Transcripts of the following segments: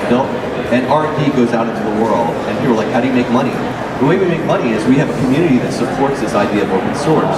built, and R&D goes out into the world, and people are like, how do you make money? The way we make money is we have a community that supports this idea of open source,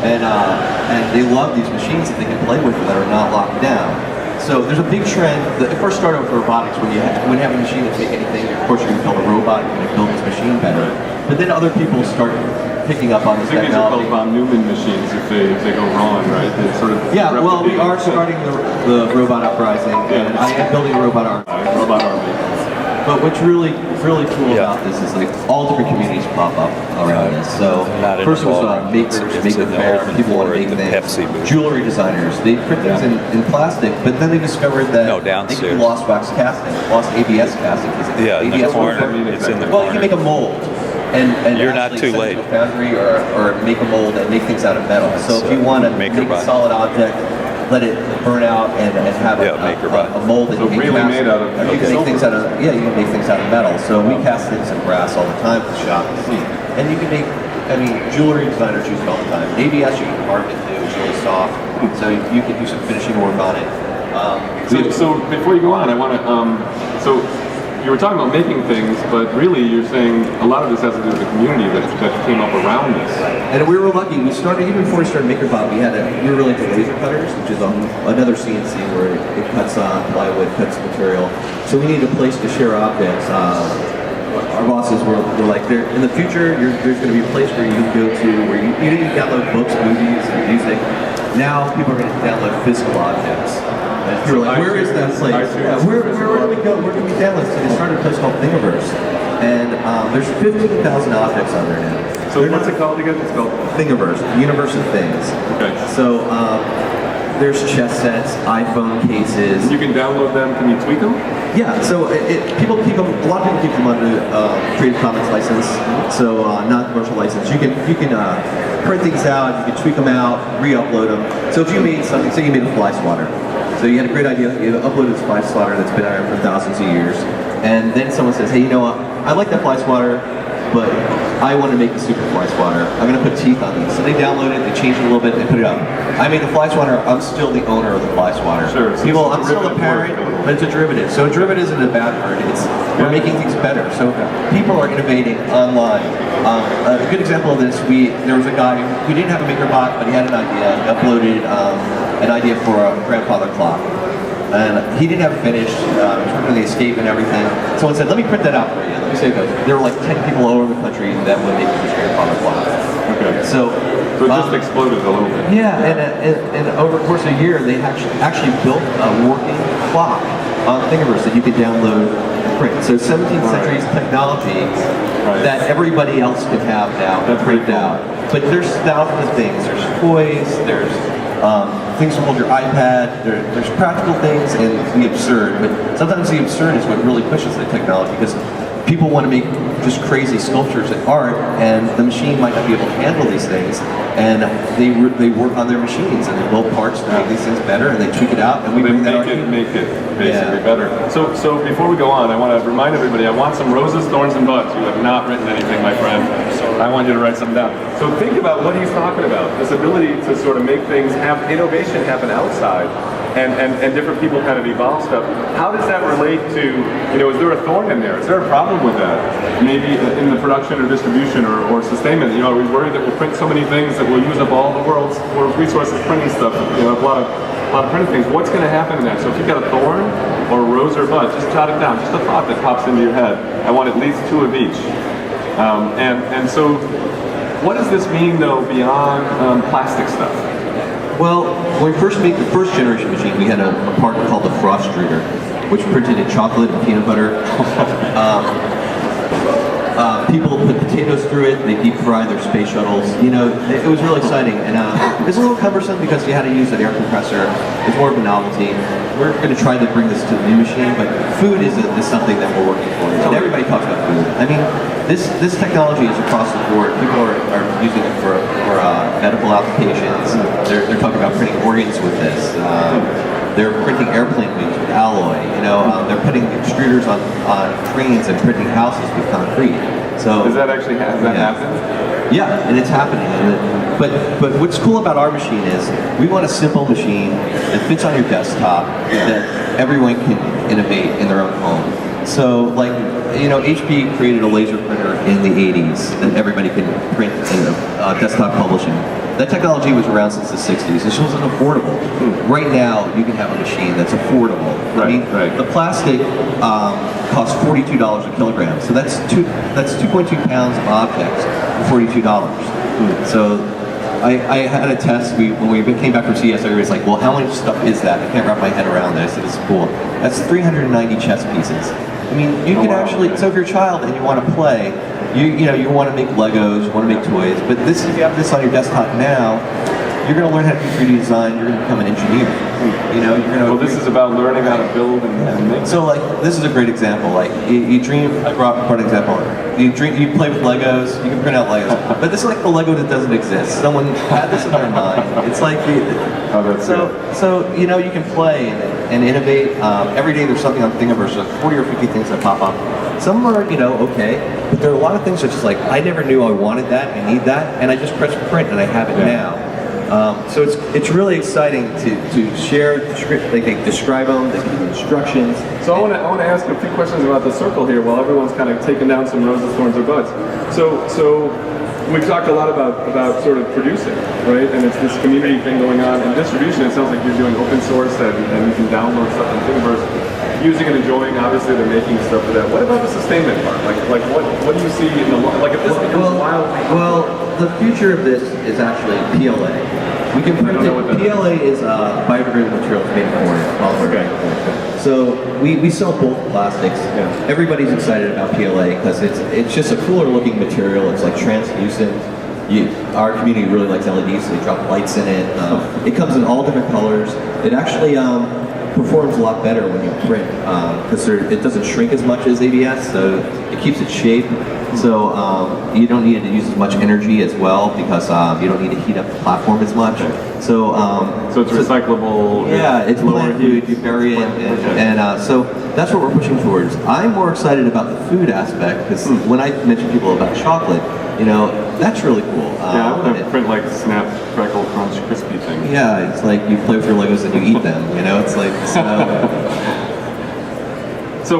and they love these machines that they can play with that are not locked down. So there's a big trend. It first started with robotics when you have a machine that can make anything. Of course, you're going to build a robot, you're going to build this machine better. But then other people start picking up on this technology. I think these are called von Neumann machines if they go wrong, right? They sort of well, we are starting the robot uprising, and I am building a robot army. Robot army. But what's really cool about this is like all different communities pop up around this. So first was makers, maker fair, people want to make things. Jewelry designers, they print things in plastic, but then they discovered that they can do lost wax casting, lost ABS casting. In the corner. It's in the corner. Well, you can make a mold. And you're not too late. To a foundry or make a mold and make things out of metal. So if you want to make a solid object, let it burn out and have a mold that you can really cast. Made out of you can make things out of you can make things out of metal. So we cast things in brass all the time at the shop. And you can make jewelry designers use it all the time. ABS you can carve it too, it's really soft. So you can do some finishing work on it. So before you go on, I want to you were talking about making things, but really you're saying a lot of this has to do with the community that came up around this. And we were lucky. We started, even before we started MakerBot, we were really into laser cutters, which is another CNC where it cuts plywood, cuts material. So we needed a place to share objects. Our bosses were like, in the future, there's going to be a place where you can go to where you can download books, movies, and music. Now people are going to download physical objects. And people are like, where is that place? Where do we go? Where can we download? So they started a place called Thingiverse. And there's 15,000 objects on there now. So what's it called again? It's called Thingiverse, the universe of things. Okay. So there's chess sets, iPhone cases. You can download them. Can you tweak them? Yeah. So people keep them. A lot of people keep them under Creative Commons license, so non-commercial license. You can print things out. You can tweak them out, re-upload them. So if you made something, say you made a fly swatter. So you had a great idea. You uploaded this fly swatter that's been around for thousands of years, and then someone says, "Hey, you know what? I like that fly swatter, but I want to make the super fly swatter. I'm going to put teeth on these." So they download it, they change it a little bit, they put it up. I made the fly swatter. I'm still the owner of the fly swatter. Sure. I'm still the parent, but it's a derivative. So a derivative isn't a bad word. We're making things better. So people are innovating online. A good example of this, there was a guy who didn't have a MakerBot, but he had an idea. He uploaded an idea for a grandfather clock. And he didn't have it finished. He was working on the escape and everything. Someone said, "Let me print that out for you." Let me say that. There were like 10 people all over the country that would make this grandfather clock. Okay. So it just exploded a little bit. Yeah, and over the course of a year, they actually built a working clock on Thingiverse that you could download and print. So 17th century technology that everybody else could have now and print out. But there's thousands of things. There's toys, there's things to hold your iPad, there's practical things and the absurd, but sometimes the absurd is what really pushes the technology, because people want to make just crazy sculptures and art, and the machine might not be able to handle these things, and they work on their machines and they build parts to make these things better, and they tweak it out, and we bring that make it basically better. So before we go on, I want to remind everybody, I want some roses, thorns, and buds. You have not written anything, my friend. I want you to write something down. So think about what he's talking about, this ability to sort of make things, have innovation happen outside, and different people kind of evolve stuff. How does that relate to, is there a thorn in there? Is there a problem with that? Maybe in the production or distribution or sustainment, are we worried that we'll print so many things that we'll use up all the world's resources printing stuff, a lot of printing things. What's going to happen in that? So if you've got a thorn or a rose or a bud, just jot it down, just a thought that pops into your head. I want at least 2 of each. And so what does this mean though beyond plastic stuff? Well, when we first made the first generation machine, we had a part called the frost reader, which printed in chocolate and peanut butter. People put potatoes through it, they deep fry their space shuttles. It was really exciting. And it was a little cumbersome because you had to use an air compressor. It's more of a novelty. We're going to try to bring this to the new machine, but food is something that we're working for. And everybody talks about food. I mean, this technology is across the board. People are using it for medical applications. They're talking about printing organs with this. They're printing airplane wings with alloy. They're putting extruders on trains and printing houses with concrete. So does that actually happen? Yeah, and it's happening. But what's cool about our machine is we want a simple machine that fits on your desktop that everyone can innovate in their own home. So, like, you know, HP created a laser printer in the 80s that everybody can print in desktop publishing. That technology was around since the 60s. This wasn't affordable. Right now, you can have a machine that's affordable. I mean, the plastic costs $42 a kilogram. So that's 2.2 pounds of objects for $42. So I had a test. When we came back from CES, everybody was like, well, how much stuff is that? I can't wrap my head around that. I said, it's cool. That's 390 chess pieces. I mean, you could actually, so if you're a child and you want to play, you know, you want to make Legos, you want to make toys, but this, if you have this on your desktop now, you're going to learn how to do 3D design, you're going to become an engineer. You know, you're going to... Well, this is about learning how to build and make. So, like, this is a great example. Like, you dream, I brought an example. You play with Legos, you can print out Legos, but this is like the Lego that doesn't exist. Someone had this in their mind. It's like, so you know, you can play and innovate. Every day there's something on Thingiverse, like 40 or 50 things that pop up. Some are, you know, okay, but there are a lot of things that just like, I never knew I wanted that, I need that, and I just press print and I have it now. So it's really exciting to share, they can describe them, they can give instructions. So I want to ask a few questions about the circle here while everyone's kind of taking down some roses, thorns, or buds. So we've talked a lot about sort of producing, right? And it's this community thing going on. And distribution, it sounds like you're doing open source and you can download stuff from Thingiverse. Using and enjoying, obviously they're making stuff for that. What about the sustainment part? Like what do you see in the, like if this becomes wildly... Well, the future of this is actually PLA. We can print it. PLA is biodegradable materials made in corn. Okay. So we sell both plastics. Yeah. Everybody's excited about PLA because it's just a cooler looking material. It's like translucent. Our community really likes LEDs, so they drop lights in it. It comes in all different colors. It actually performs a lot better when you print because it doesn't shrink as much as ABS, so it keeps its shape. So you don't need to use as much energy as well because you don't need to heat up the platform as much. So it's recyclable. Yeah, it's plant food. You bury it, and so that's what we're pushing towards. I'm more excited about the food aspect because when I mention people about chocolate, you know, that's really cool. Yeah, I want to print like Snap, Crackle, Crunch, Crispy things. Yeah, it's like you play with your Legos and you eat them. You know, it's like. So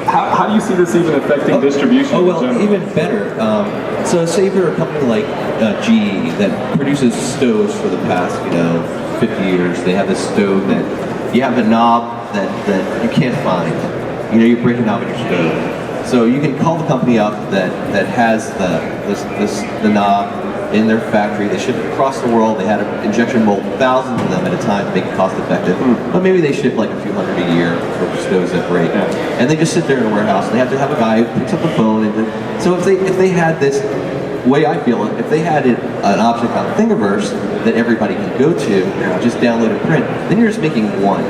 how do you see this even affecting distribution? Oh, well, even better. So say if you're a company like GE that produces stoves for the past, 50 years. They have this stove that you have a knob that you can't find. You break a knob in your stove. So you can call the company up that has the knob in their factory. They ship it across the world. They had an injection mold, thousands of them at a time to make it cost effective. But maybe they ship like a few hundred a year for stoves that break. And they just sit there in a warehouse. They have to have a guy who picks up the phone. So if they had this, way I feel it, if they had an object on Thingiverse that everybody can go to, just download and print, then you're just making one.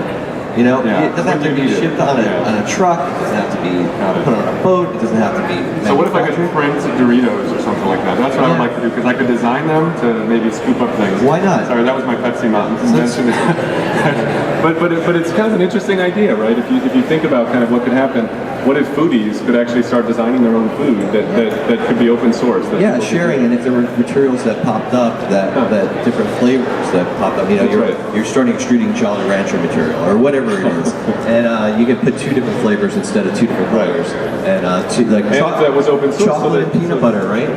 It doesn't have to be shipped on a truck. It doesn't have to be put on a boat. It doesn't have to be. So what if I could print Doritos or something like that? That's what I would like to do because I could design them to maybe scoop up things. Why not? Sorry, that was my Pepsi Mountain convention. but it's kind of an interesting idea, right? If you think about kind of what could happen, what if foodies could actually start designing their own food that could be open source? Sharing, and if there were materials that popped up, that different flavors that popped up, you're starting extruding Jolly Rancher material or whatever it is, and you can put two different flavors instead of two different colors, and that was open source, chocolate and peanut butter, right?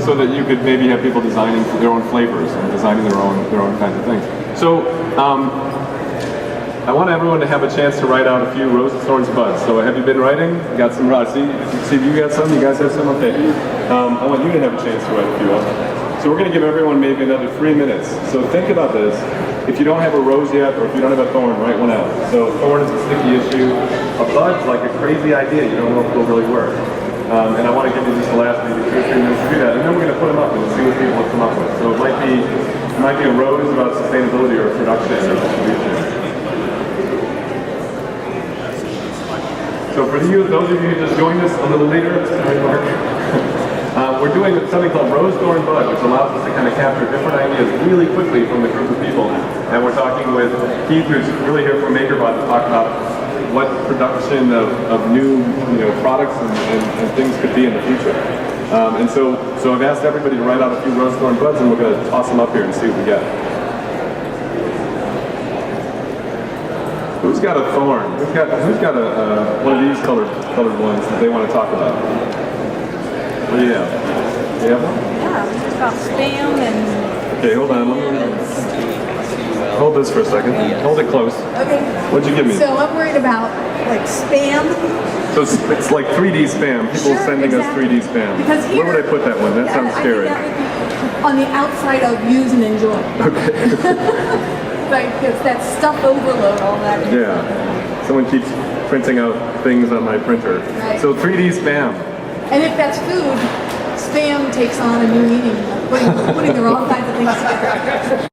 so that you could maybe have people designing their own flavors and designing their own kinds of things. So. I want everyone to have a chance to write out a few roses, thorns, buds. So have you been writing? You got some rods. See if you got some. You guys have some? Okay. I want you to have a chance to write a few up. So we're going to give everyone maybe another 3 minutes. So think about this. If you don't have a rose yet, or if you don't have a thorn, write one out. So thorn is a sticky issue. A bud's like a crazy idea. You don't know if it'll really work. And I want to give you just the last maybe 2 or 3 minutes to do that. And then we're going to put them up and see what people have come up with. So it might be a rose about sustainability or production or distribution. So for those of you who just joined us a little later, we're doing something called Rose, Thorn, Bud, which allows us to kind of capture different ideas really quickly from the group of people. And we're talking with Keith, who's really here from MakerBot, to talk about what production of new products and things could be in the future. And so I've asked everybody to write out a few Rose, Thorn, Buds, and we're going to toss them up here and see what we get. who's got a thorn? Who's got one of these colored ones that they want to talk about? What do you have? Do you have one? Yeah, it's about spam and... Okay, hold on. Hold this for a second. Hold it close. Okay. What'd you give me? So I'm worried about like spam. So it's like 3D spam. People sending us 3D spam. Because here, where would I put that one? That sounds scary. I think that would be on the outside of use and enjoy. Okay. Like, because that stuff overload, all that. Yeah. Someone keeps printing out things on my printer. Right. So 3D spam. And if that's food, spam takes on a new meaning, putting the wrong kinds of things together.